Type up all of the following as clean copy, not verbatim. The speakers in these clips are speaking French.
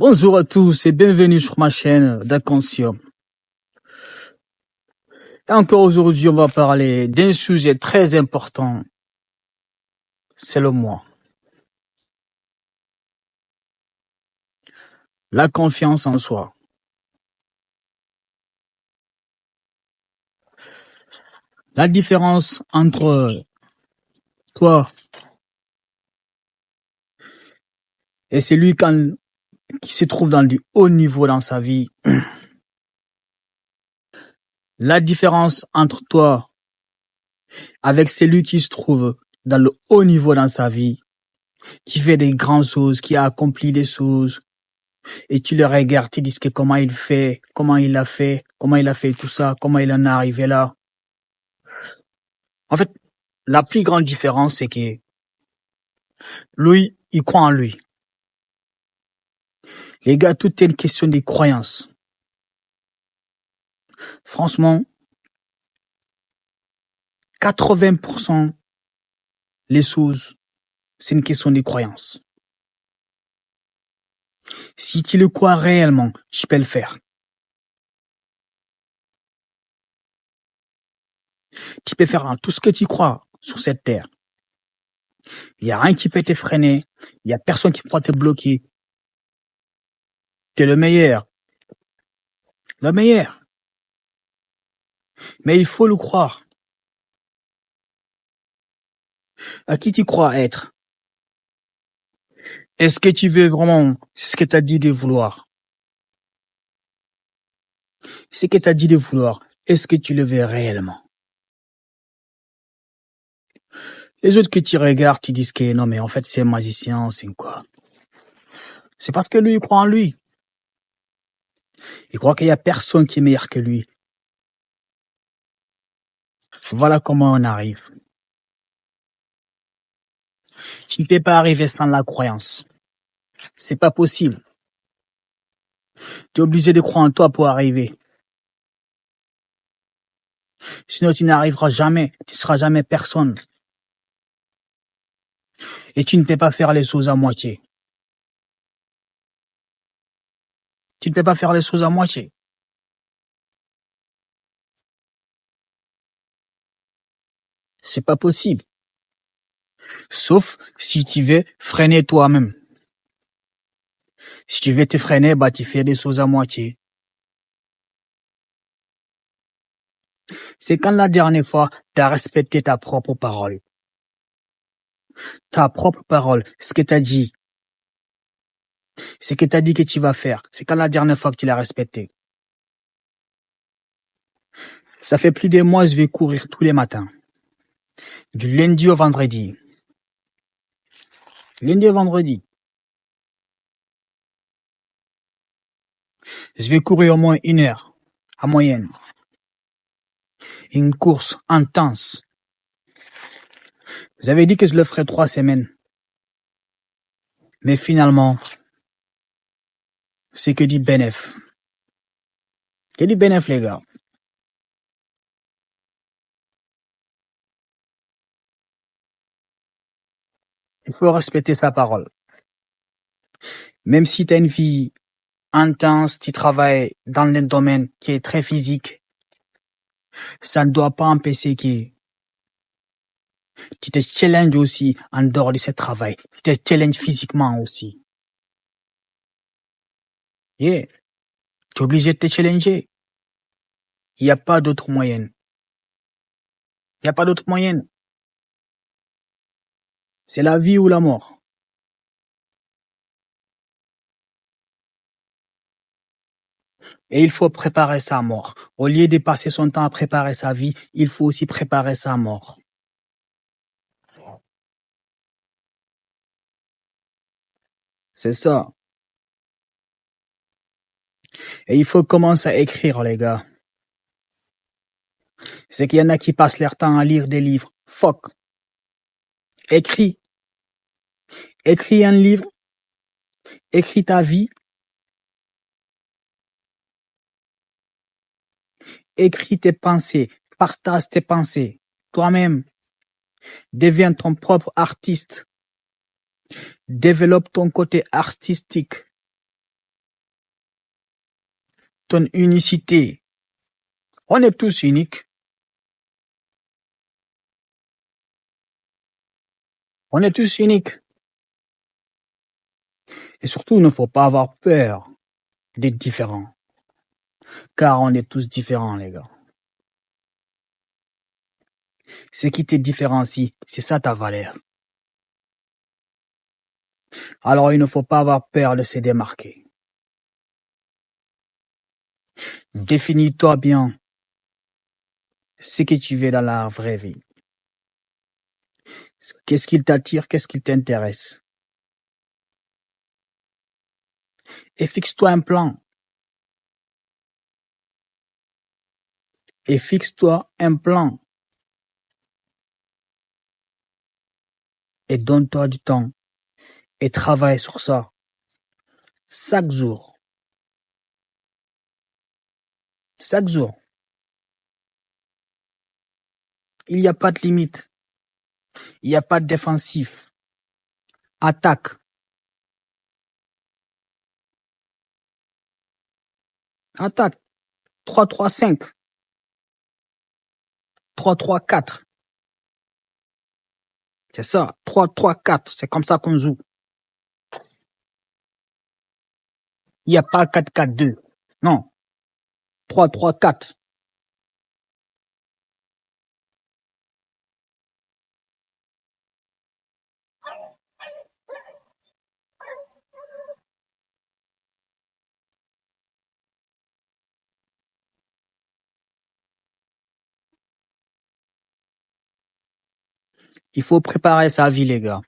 Bonjour à tous et bienvenue sur ma chaîne d'Inconscient. Et encore aujourd'hui, on va parler d'un sujet très important, c'est le moi. La confiance en soi. La différence entre toi et celui qui se trouve dans du haut niveau dans sa vie. La différence entre toi avec celui qui se trouve dans le haut niveau dans sa vie, qui fait des grandes choses, qui a accompli des choses, et tu le regardes, tu dis que comment il fait, comment il a fait tout ça, comment il en est arrivé là. En fait, la plus grande différence, c'est que lui, il croit en lui. Les gars, tout est une question de croyance. Franchement, 80% les choses, c'est une question de croyance. Si tu le crois réellement, tu peux le faire. Tu peux faire tout ce que tu crois sur cette terre. Il n'y a rien qui peut te freiner. Il n'y a personne qui pourra te bloquer. Tu es le meilleur. Le meilleur. Mais il faut le croire. À qui tu crois être? Est-ce que tu veux vraiment ce que tu as dit de vouloir? Ce que tu as dit de vouloir, est-ce que tu le veux réellement? Les autres que tu regardes, tu dis que non, mais en fait, c'est un magicien, c'est quoi? C'est parce que lui, il croit en lui. Il croit qu'il y a personne qui est meilleur que lui. Voilà comment on arrive. Tu ne peux pas arriver sans la croyance. C'est pas possible. Tu es obligé de croire en toi pour arriver. Sinon, tu n'arriveras jamais. Tu seras jamais personne. Et tu ne peux pas faire les choses à moitié. Tu ne peux pas faire les choses à moitié. C'est pas possible. Sauf si tu veux freiner toi-même. Si tu veux te freiner, bah, tu fais des choses à moitié. C'est quand la dernière fois, tu as respecté ta propre parole. Ta propre parole, ce que tu as dit. Ce que tu as dit que tu vas faire. C'est quand la dernière fois que tu l'as respecté. Ça fait plus de mois, je vais courir tous les matins. Du lundi au vendredi. Lundi au vendredi. Je vais courir au moins 1 heure, en moyenne. Une course intense. J'avais dit que je le ferais 3 semaines. Mais finalement, c'est que du bénéf. Que du bénéf, les gars. Il faut respecter sa parole. Même si tu as une vie intense, tu travailles dans un domaine qui est très physique, ça ne doit pas empêcher que tu te challenges aussi en dehors de ce travail. Tu te challenges physiquement aussi. Yeah. Tu es obligé de te challenger. Il n'y a pas d'autre moyen. Il n'y a pas d'autre moyen. C'est la vie ou la mort. Et il faut préparer sa mort. Au lieu de passer son temps à préparer sa vie, il faut aussi préparer sa mort. C'est ça. Et il faut commencer à écrire, les gars. C'est qu'il y en a qui passent leur temps à lire des livres. Fuck. Écris. Écris un livre. Écris ta vie. Écris tes pensées. Partage tes pensées. Toi-même. Deviens ton propre artiste. Développe ton côté artistique. ton unicité. On est tous uniques. On est tous uniques. Et surtout, il ne faut pas avoir peur d'être différent. Car on est tous différents, les gars. Ce qui te différencie, c'est ça ta valeur. Alors il ne faut pas avoir peur de se démarquer. Définis-toi bien ce que tu veux dans la vraie vie. Qu'est-ce qui t'attire, qu'est-ce qui t'intéresse. Et fixe-toi un plan. Et fixe-toi un plan. Et donne-toi du temps. Et travaille sur ça. Chaque jour. Chaque jour. Il n'y a pas de limite. Il n'y a pas de défensif. Attaque. Attaque. 3-3-5. 3-3-4. C'est ça. 3-3-4. C'est comme ça qu'on joue. Il n'y a pas 4-4-2. Non. 3-3-4. Il faut préparer sa vie, les gars.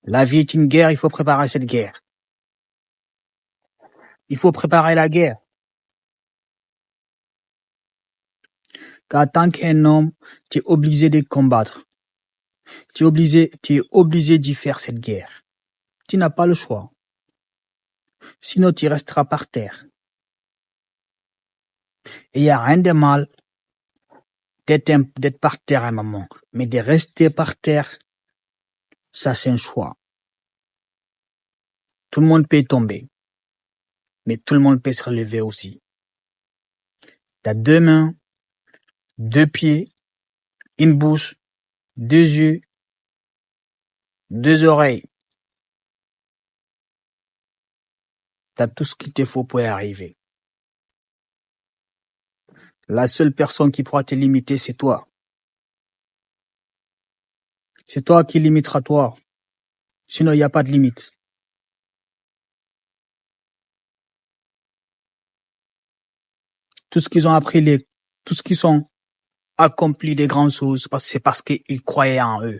La vie est une guerre, il faut préparer cette guerre. Il faut préparer la guerre. Car tant qu'un homme, tu es obligé de combattre. Tu es obligé d'y faire cette guerre. Tu n'as pas le choix. Sinon, tu resteras par terre. Et il n'y a rien de mal d'être par terre à un moment. Mais de rester par terre, ça c'est un choix. Tout le monde peut tomber. Mais tout le monde peut se relever aussi. Tu as 2 mains, 2 pieds, une bouche, 2 yeux, 2 oreilles. Tu as tout ce qu'il te faut pour y arriver. La seule personne qui pourra te limiter, c'est toi. C'est toi qui limiteras toi. Sinon, il n'y a pas de limite. Tout ce qu'ils ont appris, tout ce qu'ils ont accompli des grandes choses, c'est parce qu'ils croyaient en eux.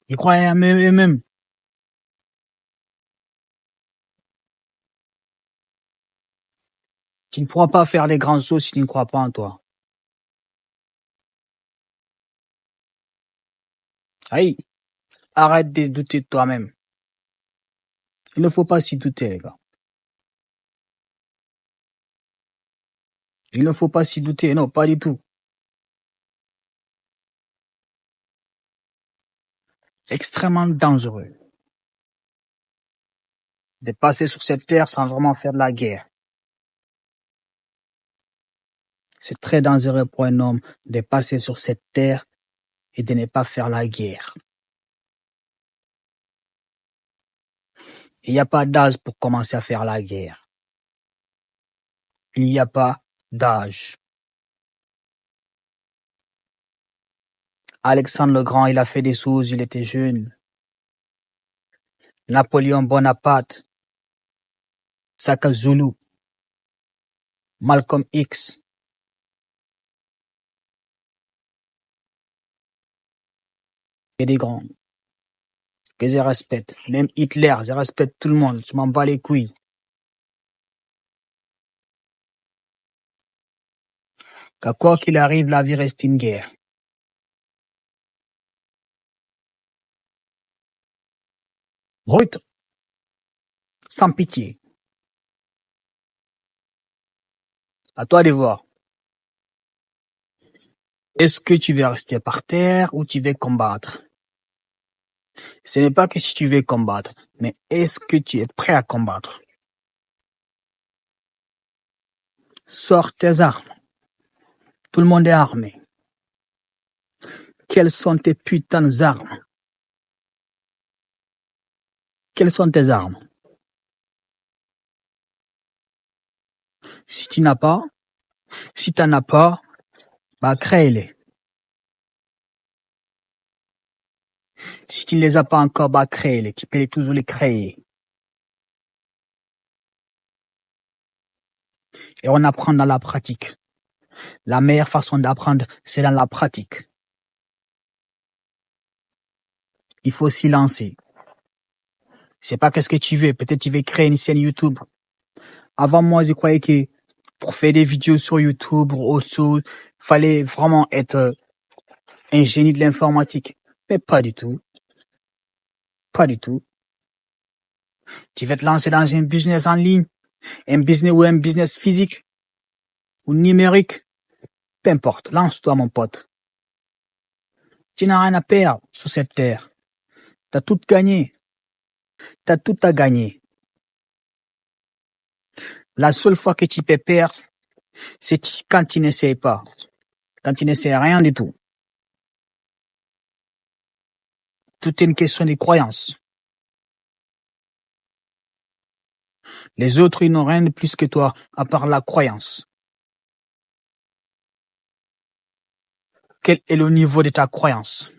Ils croyaient en eux-mêmes. Tu ne pourras pas faire les grandes choses si tu ne crois pas en toi. Aïe, arrête de douter de toi-même. Il ne faut pas s'y douter, les gars. Il ne faut pas s'y douter, non, pas du tout. Extrêmement dangereux de passer sur cette terre sans vraiment faire de la guerre. C'est très dangereux pour un homme de passer sur cette terre et de ne pas faire la guerre. Il n'y a pas d'âge pour commencer à faire la guerre. Il n'y a pas d'âge. Alexandre le Grand, il a fait des choses, il était jeune. Napoléon Bonaparte, Saka Zulu, Malcolm X. Et des grands que je respecte. Même Hitler, je respecte tout le monde. Je m'en bats les couilles. Car quoi qu'il arrive, la vie reste une guerre. Brut, sans pitié. À toi de voir. Est-ce que tu veux rester par terre ou tu veux combattre? Ce n'est pas que si tu veux combattre, mais est-ce que tu es prêt à combattre? Sors tes armes. Tout le monde est armé. Quelles sont tes putains d'armes? Quelles sont tes armes? Si tu n'as pas, si t'en as pas, bah crée-les. Si tu ne les as pas encore, bah crée-les. Tu peux toujours les créer. Et on apprend dans la pratique. La meilleure façon d'apprendre, c'est dans la pratique. Il faut s'y lancer. Je sais pas qu'est-ce que tu veux. Peut-être tu veux créer une chaîne YouTube. Avant moi, je croyais que pour faire des vidéos sur YouTube ou autre chose, fallait vraiment être un génie de l'informatique. Mais pas du tout. Pas du tout. Tu veux te lancer dans un business en ligne, un business ou un business physique ou numérique. Peu importe. Lance-toi, mon pote. Tu n'as rien à perdre sur cette terre. T'as tout gagné. T'as tout à gagner. La seule fois que tu peux perdre, c'est quand tu n'essayes pas. Quand tu n'essayes rien du tout. Tout est une question de croyance. Les autres, ils n'ont rien de plus que toi, à part la croyance. Quel est le niveau de ta croyance?